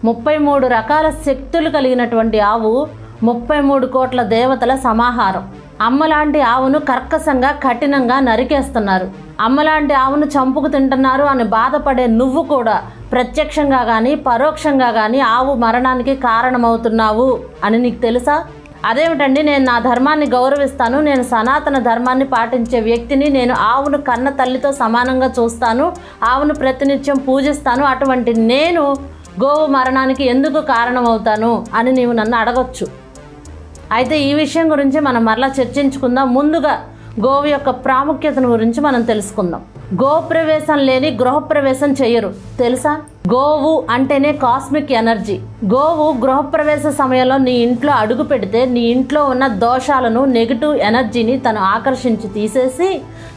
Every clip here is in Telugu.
33 రకాల శక్తులు కలిగినటువంటి ఆవు 33 కోట్ల దేవతల సమాహారం. అమ్మలాంటి ఆవును కర్కశంగా కఠినంగా నరికేస్తున్నారు. అమ్మలాంటి ఆవును చంపుకు తింటున్నారు అని బాధపడే నువ్వు కూడా ప్రత్యక్షంగా కానీ పరోక్షంగా కానీ ఆవు మరణానికి కారణమవుతున్నావు అని నీకు తెలుసా? అదేమిటండి, నేను నా ధర్మాన్ని గౌరవిస్తాను, నేను సనాతన ధర్మాన్ని పాటించే వ్యక్తిని, నేను ఆవును కన్న తల్లితో సమానంగా చూస్తాను, ఆవును ప్రతినిత్యం పూజిస్తాను, అటువంటి నేను గోవు మరణానికి ఎందుకు కారణమవుతాను అని నీవు నన్ను అడగొచ్చు. అయితే ఈ విషయం గురించి మనం మరలా చర్చించుకుందాం. ముందుగా గోవు యొక్క ప్రాముఖ్యతను గురించి మనం తెలుసుకుందాం. గోప్రవేశం లేని గృహప్రవేశం చెయ్యరు, తెలుసా? గోవు అంటేనే కాస్మిక్ ఎనర్జీ. గోవు గృహప్రవేశ సమయంలో నీ ఇంట్లో అడుగు పెడితే నీ ఇంట్లో ఉన్న దోషాలను, నెగిటివ్ ఎనర్జీని తను ఆకర్షించి తీసేసి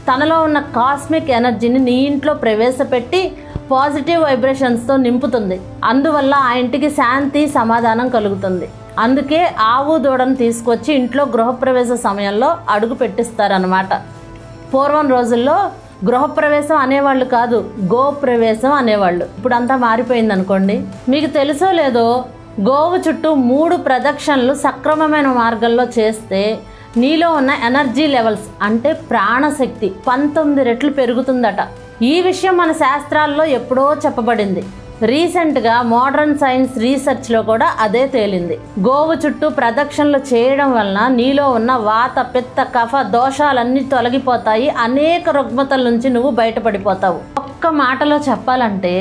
తనలో ఉన్న కాస్మిక్ ఎనర్జీని నీ ఇంట్లో ప్రవేశపెట్టి పాజిటివ్ వైబ్రేషన్స్తో నింపుతుంది. అందువల్ల ఆ ఇంటికి శాంతి, సమాధానం కలుగుతుంది. అందుకే ఆవు దూడను తీసుకొచ్చి ఇంట్లో గృహప్రవేశ సమయంలో అడుగు పెట్టిస్తారనమాట. పూర్వం రోజుల్లో గృహప్రవేశం అనేవాళ్ళు కాదు, గోప్రవేశం అనేవాళ్ళు. ఇప్పుడు అంతా మారిపోయింది అనుకోండి. మీకు తెలుసో లేదో, గోవు చుట్టూ 3 ప్రదక్షిణలు సక్రమమైన మార్గంలో చేస్తే నీలో ఉన్న ఎనర్జీ లెవెల్స్ అంటే ప్రాణశక్తి 19 రెట్లు పెరుగుతుందట. ఈ విషయం మన శాస్త్రాల్లో ఎప్పుడో చెప్పబడింది. రీసెంట్గా మోడర్న్ సైన్స్ రీసెర్చ్లో కూడా అదే తేలింది. గోవు చుట్టూ ప్రదక్షిణలు చేయడం వలన నీలో ఉన్న వాత, పిత్త, కఫ దోషాలన్నీ తొలగిపోతాయి. అనేక రుగ్మతల నుంచి నువ్వు బయటపడిపోతావు. ఒక్క మాటలో చెప్పాలంటే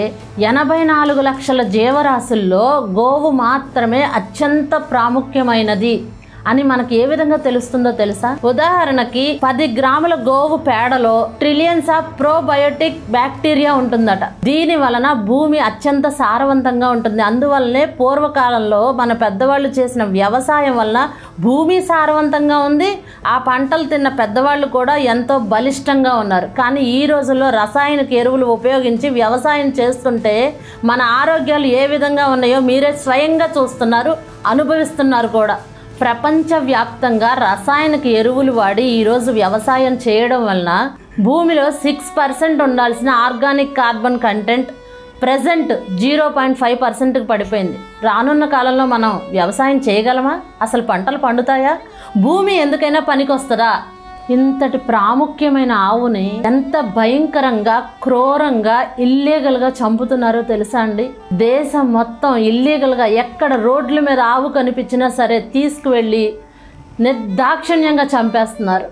84 లక్షల జీవరాశుల్లో గోవు మాత్రమే అత్యంత ప్రాముఖ్యమైనది అని మనకి ఏ విధంగా తెలుస్తుందో తెలుసా? ఉదాహరణకి 10 గ్రాముల గోవు పేడలో ట్రిలియన్స్ ఆఫ్ ప్రోబయోటిక్ బ్యాక్టీరియా ఉంటుందట. దీని వలన భూమి అత్యంత సారవంతంగా ఉంటుంది. అందువల్లనే పూర్వకాలంలో మన పెద్దవాళ్ళు చేసిన వ్యవసాయం వలన భూమి సారవంతంగా ఉంది. ఆ పంటలు తిన్న పెద్దవాళ్ళు కూడా ఎంతో బలిష్టంగా ఉన్నారు. కానీ ఈ రోజుల్లో రసాయనిక ఎరువులు ఉపయోగించి వ్యవసాయం చేస్తుంటే మన ఆరోగ్యాలు ఏ విధంగా ఉన్నాయో మీరే స్వయంగా చూస్తున్నారు, అనుభవిస్తున్నారు కూడా. ప్రపంచవ్యాప్తంగా రసాయనిక ఎరువులు వాడి ఈరోజు వ్యవసాయం చేయడం వలన భూమిలో 6% ఉండాల్సిన ఆర్గానిక్ కార్బన్ కంటెంట్ ప్రెజెంట్ 0.5%కి పడిపోయింది. రానున్న కాలంలో మనం వ్యవసాయం చేయగలమా? అసలు పంటలు పండుతాయా? భూమి ఎందుకైనా పనికొస్తుందా? ఇంతటి ప్రాముఖ్యమైన ఆవుని ఎంత భయంకరంగా, క్రూరంగా, ఇల్లీగల్గా చంపుతున్నారో తెలుసా అండి? దేశం మొత్తం ఇల్లీగల్గా ఎక్కడ రోడ్ల మీద ఆవు కనిపించినా సరే తీసుకువెళ్ళి నిర్దాక్షిణ్యంగా చంపేస్తున్నారు.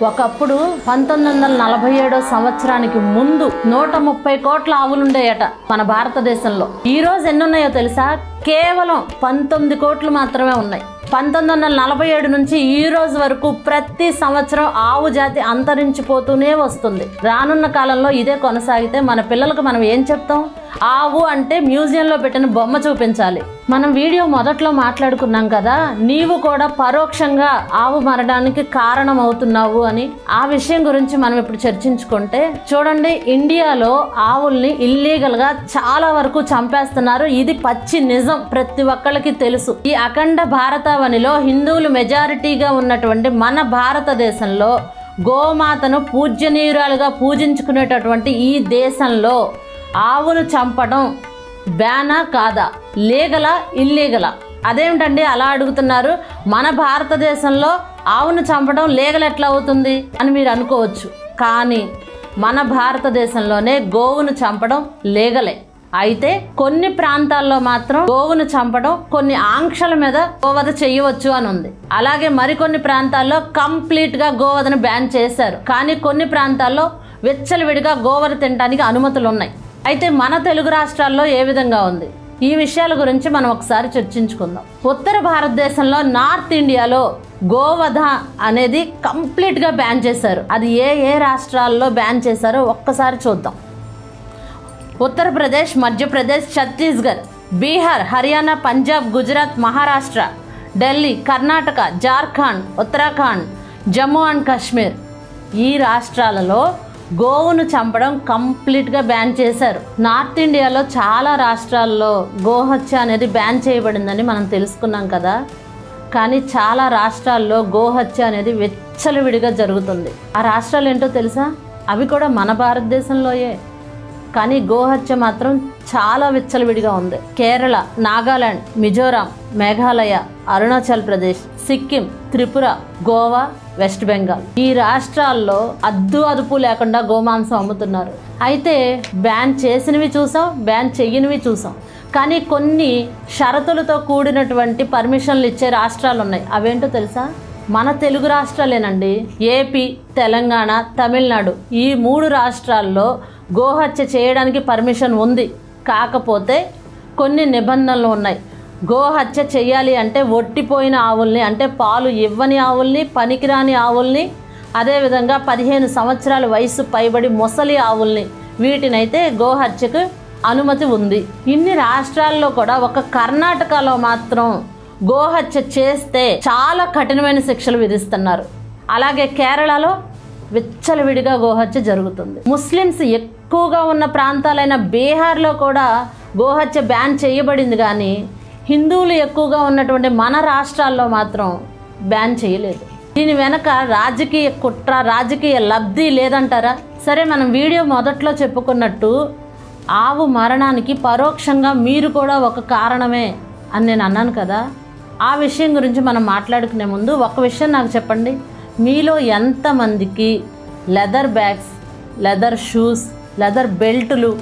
ఒకప్పుడు 1947 సంవత్సరానికి ముందు 130 కోట్ల ఆవులుండేయట మన భారతదేశంలో. ఈరోజు ఎన్నున్నాయో తెలుసా? కేవలం 19 కోట్లు మాత్రమే ఉన్నాయి. 1947 నుంచి ఈ రోజు వరకు ప్రతి సంవత్సరం ఆవు జాతి అంతరించిపోతూనే వస్తుంది. రానున్న కాలంలో ఇదే కొనసాగితే మన పిల్లలకు మనం ఏం చెప్తాం? ఆవు అంటే మ్యూజియంలో పెట్టిన బొమ్మ చూపించాలి. మనం వీడియో మొదట్లో మాట్లాడుకున్నాం కదా, నీవు కూడా పరోక్షంగా ఆవు మరణానికి కారణం అవుతున్నావు అని. ఆ విషయం గురించి మనం ఇప్పుడు చర్చించుకుంటే, చూడండి, ఇండియాలో ఆవుల్ని ఇల్లీగల్గా చాలా వరకు చంపేస్తున్నారు. ఇది పచ్చి నిజం, ప్రతి ఒక్కళ్ళకి తెలుసు. ఈ అఖండ భారతావనిలో హిందువులు మెజారిటీగా ఉన్నటువంటి మన భారతదేశంలో గోమాతను పూజ్యనీయురాలుగా పూజించుకునేటటువంటి ఈ దేశంలో ఆవును చంపడం బ్యానా కాదా? లీగలా, ఇల్లీగలా? అదేమిటండి అలా అడుగుతున్నారు? మన భారతదేశంలో ఆవును చంపడం లీగల్ ఎట్లా అవుతుంది అని మీరు అనుకోవచ్చు. కానీ మన భారతదేశంలోనే గోవును చంపడం లీగలే. అయితే కొన్ని ప్రాంతాల్లో మాత్రం గోవును చంపడం కొన్ని ఆంక్షల మీద గోవధ చేయవచ్చు అని ఉంది. అలాగే మరికొన్ని ప్రాంతాల్లో కంప్లీట్గా గోవధను బ్యాన్ చేశారు. కానీ కొన్ని ప్రాంతాల్లో విచ్చలవిడిగా గోవధ తినడానికి అనుమతులు ఉన్నాయి. అయితే మన తెలుగు రాష్ట్రాల్లో ఏ విధంగా ఉంది? ఈ విషయాల గురించి మనం ఒకసారి చర్చించుకుందాం. ఉత్తర భారతదేశంలో, నార్త్ ఇండియాలో గోవధ అనేది కంప్లీట్గా బ్యాన్ చేశారు. అది ఏ ఏ రాష్ట్రాల్లో బ్యాన్ చేశారో ఒక్కసారి చూద్దాం. ఉత్తరప్రదేశ్, మధ్యప్రదేశ్, ఛత్తీస్గఢ్, బీహార్, హర్యానా, పంజాబ్, గుజరాత్, మహారాష్ట్ర, ఢిల్లీ, కర్ణాటక, జార్ఖండ్, ఉత్తరాఖండ్, జమ్మూ అండ్ కాశ్మీర్ ఈ రాష్ట్రాలలో గోవును చంపడం కంప్లీట్గా బ్యాన్ చేశారు. నార్త్ ఇండియాలో చాలా రాష్ట్రాల్లో గోహత్య అనేది బ్యాన్ చేయబడిందని మనం తెలుసుకున్నాం కదా. కానీ చాలా రాష్ట్రాల్లో గోహత్య అనేది విచ్చలవిడిగా జరుగుతుంది. ఆ రాష్ట్రాలు ఏంటో తెలుసా? అవి కూడా మన భారతదేశంలోయే. కానీ గోహత్య మాత్రం చాలా విచ్చలవిడిగా ఉంది. కేరళ, నాగాలాండ్, మిజోరాం, మేఘాలయ, అరుణాచల్ ప్రదేశ్, సిక్కిం, త్రిపుర, గోవా, వెస్ట్ బెంగాల్ ఈ రాష్ట్రాల్లో అదుపు లేకుండా గోమాంసం అమ్ముతున్నారు. అయితే బ్యాన్ చేసినవి చూసాం, బ్యాన్ చెయ్యనివి చూసాం. కానీ కొన్ని షరతులతో కూడినటువంటి పర్మిషన్లు ఇచ్చే రాష్ట్రాలు ఉన్నాయి. అవేంటో తెలుసా? మన తెలుగు రాష్ట్రాలేనండి. ఏపీ, తెలంగాణ, తమిళనాడు ఈ 3 రాష్ట్రాల్లో గోహత్య చేయడానికి పర్మిషన్ ఉంది. కాకపోతే కొన్ని నిబంధనలు ఉన్నాయి. గోహత్య చేయాలి అంటే ఒట్టిపోయిన ఆవుల్ని, అంటే పాలు ఇవ్వని ఆవుల్ని, పనికిరాని ఆవుల్ని, అదేవిధంగా 15 సంవత్సరాల వయసు పైబడి మొసలి ఆవుల్ని, వీటినైతే గోహత్యకు అనుమతి ఉంది. ఇన్ని రాష్ట్రాల్లో కూడా ఒక కర్ణాటకలో మాత్రం గోహత్య చేస్తే చాలా కఠినమైన శిక్షలు విధిస్తున్నారు. అలాగే కేరళలో విచ్చలవిడిగా గోహత్య జరుగుతుంది. ముస్లిమ్స్ ఎక్కువగా ఉన్న ప్రాంతాలైన బీహార్లో కూడా గోహత్య బ్యాన్ చేయబడింది. కానీ హిందువులు ఎక్కువగా ఉన్నటువంటి మన రాష్ట్రాల్లో మాత్రం బ్యాన్ చేయలేదు. దీని వెనక రాజకీయ కుట్ర, రాజకీయ లబ్ధి లేదంటారా? సరే, మనం వీడియో మొదట్లో చెప్పుకున్నట్టు ఆవు మరణానికి పరోక్షంగా మీరు కూడా ఒక కారణమే అని నేను అన్నాను కదా. ఆ విషయం గురించి మనం మాట్లాడుకునే ముందు ఒక విషయం నాకు చెప్పండి. మీలో ఎంతమందికి leather bags, leather shoes, leather బెల్టులు,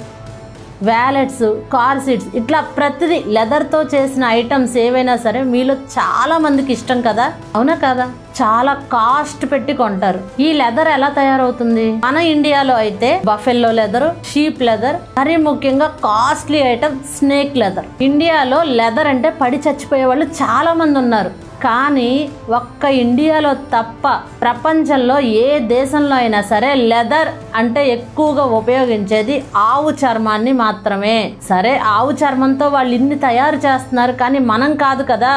వ్యాలెట్స్, కార్ సీట్స్ ఇట్లా ప్రతిదీ లెదర్తో చేసిన ఐటమ్స్ ఏవైనా సరే మీలో చాలా మందికి ఇష్టం కదా? అవునా కదా? చాలా కాస్ట్ పెట్టి కొంటారు. ఈ లెదర్ ఎలా తయారవుతుంది? మన ఇండియాలో అయితే బఫెల్లో లెదర్, షీప్ లెదర్, మరీ ముఖ్యంగా కాస్ట్లీ ఐటమ్ స్నేక్ లెదర్. ఇండియాలో లెదర్ అంటే పడి చచ్చిపోయే వాళ్ళు చాలా మంది ఉన్నారు. కానీ ఒక్క ఇండియాలో తప్ప ప్రపంచంలో ఏ దేశంలో అయినా సరే లెదర్ అంటే ఎక్కువగా ఉపయోగించేది ఆవు చర్మాన్ని మాత్రమే. సరే, ఆవు చర్మంతో వాళ్ళు ఇన్ని తయారు చేస్తున్నారు, కానీ మనం కాదు కదా,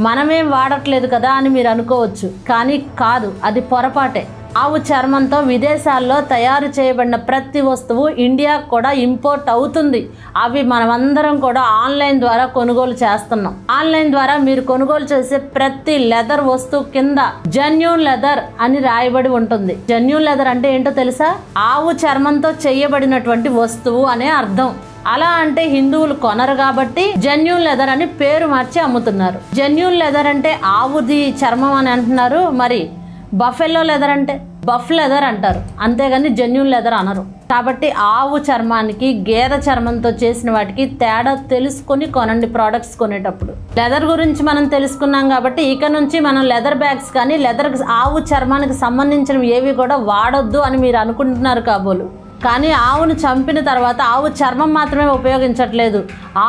మనమేం వాడట్లేదు కదా అని మీరు అనుకోవచ్చు. కానీ కాదు, అది పొరపాటే. ఆవు చర్మంతో విదేశాల్లో తయారు చేయబడిన ప్రతి వస్తువు ఇండియాకు కూడా ఇంపోర్ట్ అవుతుంది. అవి మనమందరం కూడా ఆన్లైన్ ద్వారా కొనుగోలు చేస్తున్నాం. ఆన్లైన్ ద్వారా మీరు కొనుగోలు చేసే ప్రతి లెదర్ వస్తువు కింద జెన్యూన్ లెదర్ అని రాయబడి ఉంటుంది. జెన్యూన్ లెదర్ అంటే ఏంటో తెలుసా? ఆవు చర్మంతో చేయబడినటువంటి వస్తువు అనే అర్థం. అలా అంటే హిందువులు కొనరు కాబట్టి జెన్యూన్ లెదర్ అని పేరు మార్చి అమ్ముతున్నారు. జెన్యూన్ లెదర్ అంటే ఆవుది చర్మం అని అంటున్నారు. మరి బఫెల్లో లెదర్ అంటే బఫ్ లెదర్ అంటారు, అంతేగాని జెన్యూన్ లెదర్ అనరు. కాబట్టి ఆవు చర్మానికి గేదె చర్మంతో చేసిన వాటికి తేడా తెలుసుకొని కొనండి ప్రోడక్ట్స్ కొనేటప్పుడు. లెదర్ గురించి మనం తెలుసుకున్నాం కాబట్టి ఇక నుంచి మనం లెదర్ బ్యాగ్స్ కానీ లెదర్ ఆవు చర్మానికి సంబంధించినవి ఏవి కూడా వాడొద్దు అని మీరు అనుకుంటున్నారు కాబోలు. కానీ ఆవును చంపిన తర్వాత ఆవు చర్మం మాత్రమే ఉపయోగించట్లేదు.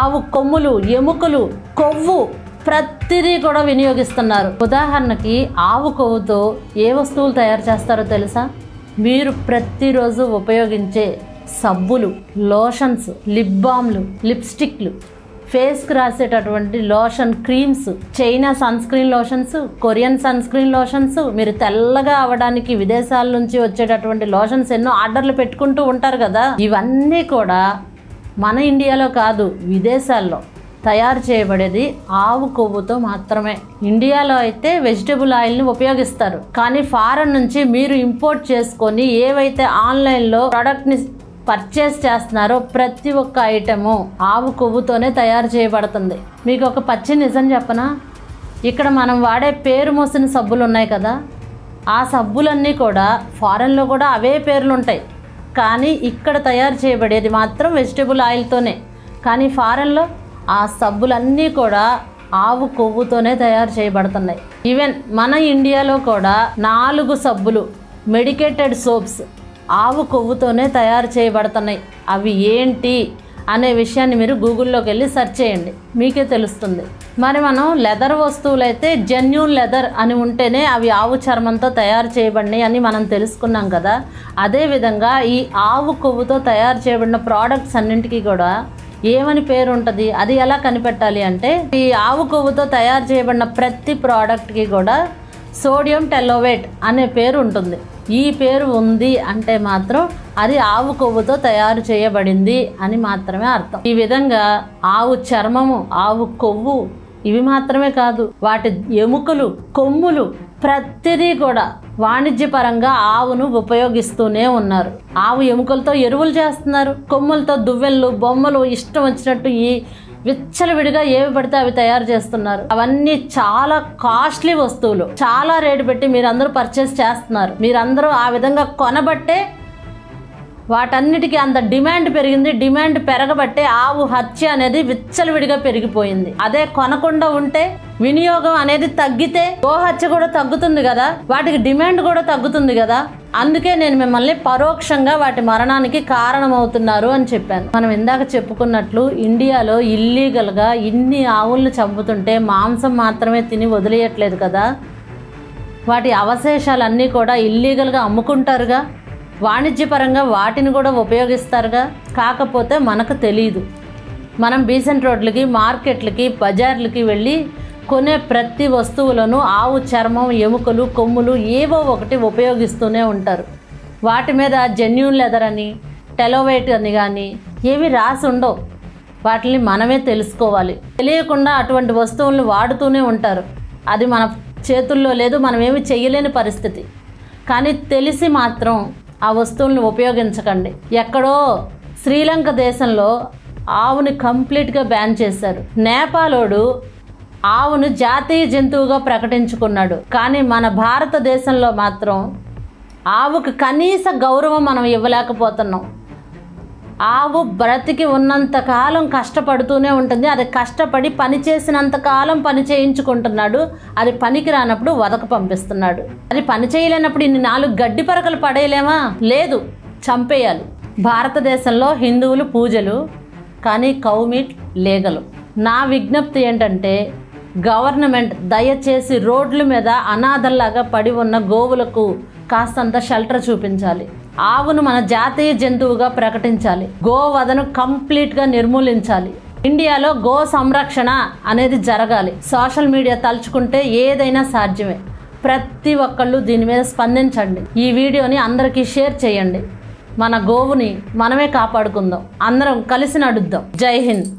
ఆవు కొమ్ములు, ఎముకలు, కొవ్వు ప్రతిదీ కూడా వినియోగిస్తున్నారు. ఉదాహరణకి ఆవు కొవ్వుతో ఏ వస్తువులు తయారు చేస్తారో తెలుసా? మీరు ప్రతిరోజు ఉపయోగించే సబ్బులు, లోషన్స్, లిప్ బామ్లు, లిప్స్టిక్లు, ఫేస్కి రాసేటటువంటి lotion creams, China sunscreen lotions, Korean sunscreen lotions, మీరు తెల్లగా అవ్వడానికి విదేశాల నుంచి వచ్చేటటువంటి లోషన్స్ ఎన్నో ఆర్డర్లు పెట్టుకుంటూ ఉంటారు కదా. ఇవన్నీ కూడా మన ఇండియాలో కాదు, విదేశాల్లో తయారు చేయబడేది ఆవు కొవ్వుతో మాత్రమే. ఇండియాలో అయితే వెజిటబుల్ ఆయిల్ని ఉపయోగిస్తారు. కానీ ఫారెన్ నుంచి మీరు ఇంపోర్ట్ చేసుకొని ఏవైతే ఆన్లైన్లో ప్రోడక్ట్ని పర్చేస్ చేస్తున్నారో ప్రతి ఒక్క ఐటము ఆవు కొవ్వుతోనే తయారు చేయబడుతుంది. మీకు ఒక పచ్చి నిజం చెప్పనా? ఇక్కడ మనం వాడే పేరు మోసిన సబ్బులు ఉన్నాయి కదా, ఆ సబ్బులన్నీ కూడా ఫారెన్లో కూడా అవే పేర్లు ఉంటాయి. కానీ ఇక్కడ తయారు చేయబడేది మాత్రం వెజిటబుల్ ఆయిల్తోనే. కానీ ఫారెన్లో ఆ సబ్బులన్నీ కూడా ఆవు కొవ్వుతోనే తయారు చేయబడుతున్నాయి. ఈవెన్ మన ఇండియాలో కూడా 4 సబ్బులు, మెడికేటెడ్ సోప్స్ ఆవు కొవ్వుతోనే తయారు చేయబడుతున్నాయి. అవి ఏంటి అనే విషయాన్ని మీరు గూగుల్లోకి వెళ్ళి సెర్చ్ చేయండి, మీకే తెలుస్తుంది. మరి మనం లెదర్ వస్తువులు అయితే జెన్యూన్ లెదర్ అని ఉంటేనే అవి ఆవు చర్మంతో తయారు చేయబడినాయి అని మనం తెలుసుకున్నాం కదా. అదేవిధంగా ఈ ఆవు కొవ్వుతో తయారు చేయబడిన ప్రోడక్ట్స్ అన్నింటికీ కూడా ఏమని పేరు ఉంటుంది? అది ఎలా కనిపెట్టాలి అంటే, ఈ ఆవు కొవ్వుతో తయారు చేయబడిన ప్రతి ప్రోడక్ట్కి కూడా సోడియం టెలోవేట్ అనే పేరు ఉంటుంది. ఈ పేరు ఉంది అంటే మాత్రం అది ఆవు కొవ్వుతో తయారు చేయబడింది అని మాత్రమే అర్థం. ఈ విధంగా ఆవు చర్మము, ఆవు కొవ్వు ఇవి మాత్రమే కాదు, వాటి ఎముకలు, కొమ్ములు ప్రతిదీ కూడా వాణిజ్యపరంగా ఆవును ఉపయోగిస్తూనే ఉన్నారు. ఆవు ఎముకలతో ఎరువులు చేస్తున్నారు, కొమ్ములతో దువ్వెళ్ళు, బొమ్మలు, ఇష్టం వచ్చినట్టు ఈ విచ్చలవిడిగా ఏవి పడితే అవి తయారు చేస్తున్నారు. అవన్నీ చాలా కాస్ట్లీ వస్తువులు, చాలా రేటు పెట్టి మీరందరూ పర్చేస్ చేస్తున్నారు. మీరందరూ ఆ విధంగా కొనబట్టే వాటన్నిటికీ అంత డిమాండ్ పెరిగింది. డిమాండ్ పెరగబట్టే ఆవు హత్య అనేది విచ్చలవిడిగా పెరిగిపోయింది. అదే కొనకుండా ఉంటే, వినియోగం అనేది తగ్గితే గోహత్య కూడా తగ్గుతుంది కదా, వాటికి డిమాండ్ కూడా తగ్గుతుంది కదా. అందుకే నేను మిమ్మల్ని పరోక్షంగా వాటి మరణానికి కారణమవుతున్నారు అని చెప్పాను. మనం ఇందాక చెప్పుకున్నట్లు ఇండియాలో ఇల్లీగల్గా ఇన్ని ఆవులను చంపుతుంటే మాంసం మాత్రమే తిని వదిలేయట్లేదు కదా, వాటి అవశేషాలన్నీ కూడా ఇల్లీగల్గా అమ్ముకుంటారుగా, వాణిజ్యపరంగా వాటిని కూడా ఉపయోగిస్తారుగా. కాకపోతే మనకు తెలియదు. మనం బీసెంట్ రోడ్లకి, మార్కెట్లకి, బజార్లకి వెళ్ళి కొనే ప్రతి వస్తువులను ఆవు చర్మం, ఎముకలు, కొమ్ములు ఏవో ఒకటి ఉపయోగిస్తూనే ఉంటారు. వాటి మీద జెన్యూన్ లెదర్ అని, టెలోవేట్ అని కానీ ఏవి రాసి ఉండవు. వాటిని మనమే తెలుసుకోవాలి. తెలియకుండా అటువంటి వస్తువులను వాడుతూనే ఉంటారు. అది మన చేతుల్లో లేదు, మనం ఏమి చేయలేని పరిస్థితి. కానీ తెలిసి మాత్రం ఆ వస్తువులను ఉపయోగించకండి. ఎక్కడో శ్రీలంక దేశంలో ఆవుని కంప్లీట్గా బ్యాన్ చేశారు. నేపాలోడు ఆవును జాతీయ జంతువుగా ప్రకటించుకున్నాడు. కానీ మన భారతదేశంలో మాత్రం ఆవుకు కనీస గౌరవం మనం ఇవ్వలేకపోతున్నాం. ఆవు బ్రతికి ఉన్నంతకాలం కష్టపడుతూనే ఉంటుంది. అది కష్టపడి పని చేసినంతకాలం పని చేయించుకుంటున్నాడు. అది పనికి రానప్పుడు వదకు పంపిస్తున్నాడు. అది పని చేయలేనప్పుడు ఇన్ని 4 గడ్డి పరకలు పడేయలేమా? లేదు, చంపేయాలి. భారతదేశంలో హిందువులు పూజలు, కానీ కౌ మీట్ లీగలు. నా విజ్ఞప్తి ఏంటంటే, గవర్నమెంట్ దయచేసి రోడ్ల మీద అనాథల్లాగా పడి ఉన్న గోవులకు కాస్తంత షెల్టర్ చూపించాలి. ఆవును మన జాతీయ జంతువుగా ప్రకటించాలి. గోవధను కంప్లీట్గా నిర్మూలించాలి. ఇండియాలో గో సంరక్షణ అనేది జరగాలి. సోషల్ మీడియా తలుచుకుంటే ఏదైనా సాధ్యమే. ప్రతి ఒక్కళ్ళు దీని మీద స్పందించండి. ఈ వీడియోని అందరికీ షేర్ చేయండి. మన గోవుని మనమే కాపాడుకుందాం. అందరం కలిసి నడుద్దాం. జై హింద్.